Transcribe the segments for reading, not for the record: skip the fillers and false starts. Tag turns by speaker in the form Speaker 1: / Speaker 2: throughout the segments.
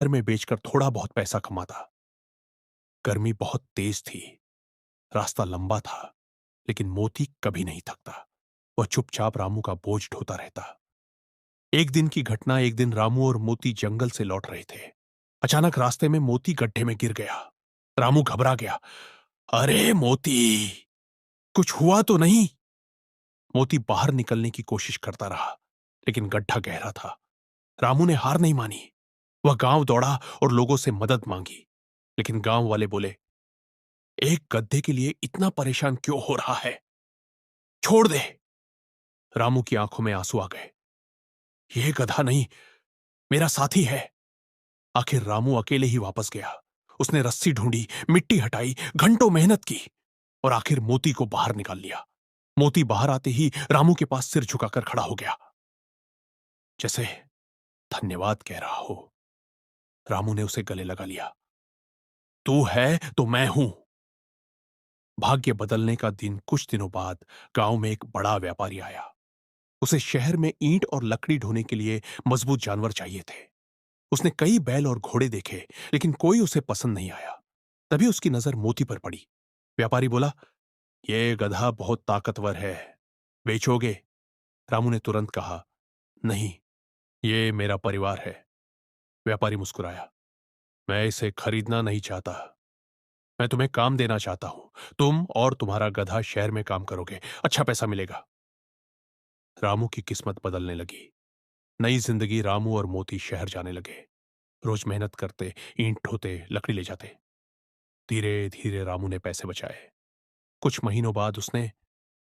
Speaker 1: घर में बेचकर थोड़ा बहुत पैसा कमाता। गर्मी बहुत तेज थी, रास्ता लंबा था, लेकिन मोती कभी नहीं थकता। वह चुपचाप रामू का बोझ ढोता रहता। एक दिन की घटना, एक दिन रामू और मोती जंगल से लौट रहे थे। अचानक रास्ते में मोती गड्ढे में गिर गया। रामू घबरा गया। अरे मोती, कुछ हुआ तो नहीं? मोती बाहर निकलने की कोशिश करता रहा, लेकिन गड्ढा गहरा था। रामू ने हार नहीं मानी। वह गांव दौड़ा और लोगों से मदद मांगी, लेकिन गांव वाले बोले, एक गड्ढे के लिए इतना परेशान क्यों हो रहा है? छोड़ दे। रामू की आंखों में आंसू आ गए। यह गधा नहीं, मेरा साथी है। आखिर रामू अकेले ही वापस गया। उसने रस्सी ढूंढी, मिट्टी हटाई, घंटों मेहनत की और आखिर मोती को बाहर निकाल लिया। मोती बाहर आते ही रामू के पास सिर झुकाकर खड़ा हो गया, जैसे धन्यवाद कह रहा हो। रामू ने उसे गले लगा लिया। तू है तो मैं हूं। भाग्य बदलने का दिन कुछ दिनों बाद गांव में एक बड़ा व्यापारी आया। उसे शहर में ईंट और लकड़ी ढोने के लिए मजबूत जानवर चाहिए थे। उसने कई बैल और घोड़े देखे, लेकिन कोई उसे पसंद नहीं आया। तभी उसकी नजर मोती पर पड़ी। व्यापारी बोला, यह गधा बहुत ताकतवर है, बेचोगे? रामू ने तुरंत कहा, नहीं, ये मेरा परिवार है। व्यापारी मुस्कुराया, मैं इसे खरीदना नहीं चाहता। मैं तुम्हें काम देना चाहता हूं। तुम और तुम्हारा गधा शहर में काम करोगे, अच्छा पैसा मिलेगा। रामू की किस्मत बदलने लगी। नई जिंदगी। रामू और मोती शहर जाने लगे। रोज मेहनत करते, ईंट ढोते, लकड़ी ले जाते। धीरे धीरे रामू ने पैसे बचाए। कुछ महीनों बाद उसने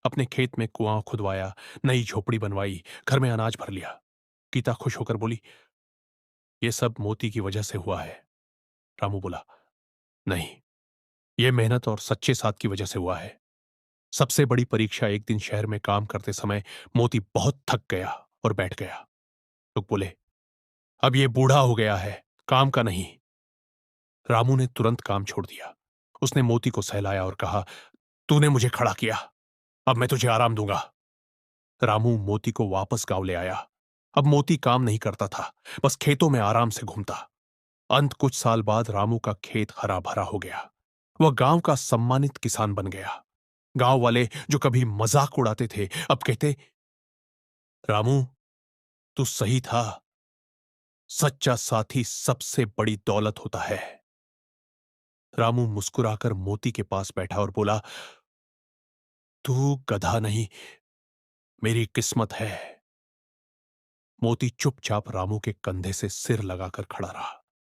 Speaker 1: अपने खेत में कुआं खुदवाया, नई झोपड़ी बनवाई, घर में अनाज भर लिया। गीता खुश होकर बोली, यह सब मोती की वजह से हुआ है। रामू बोला, नहीं, यह मेहनत और सच्चे साथ की वजह से हुआ है। सबसे बड़ी परीक्षा, एक दिन शहर में काम करते समय मोती बहुत थक गया और बैठ गया। लोग बोले, अब यह बूढ़ा हो गया है, काम का नहीं। रामू ने तुरंत काम छोड़ दिया। उसने मोती को सहलाया और कहा, तूने मुझे खड़ा किया, अब मैं तुझे आराम दूंगा। रामू मोती को वापस गांव ले आया। अब मोती काम नहीं करता था, बस खेतों में आराम से घूमता। अंत कुछ साल बाद रामू का खेत हरा भरा हो गया। वह गांव का सम्मानित किसान बन गया। गांव वाले जो कभी मजाक उड़ाते थे, अब कहते, रामू, तू सही था। सच्चा साथी सबसे बड़ी दौलत होता है। रामू मुस्कुराकर मोती के पास बैठा और बोला, तू गधा नहीं, मेरी किस्मत है। मोती चुपचाप रामू के कंधे से सिर लगाकर खड़ा रहा।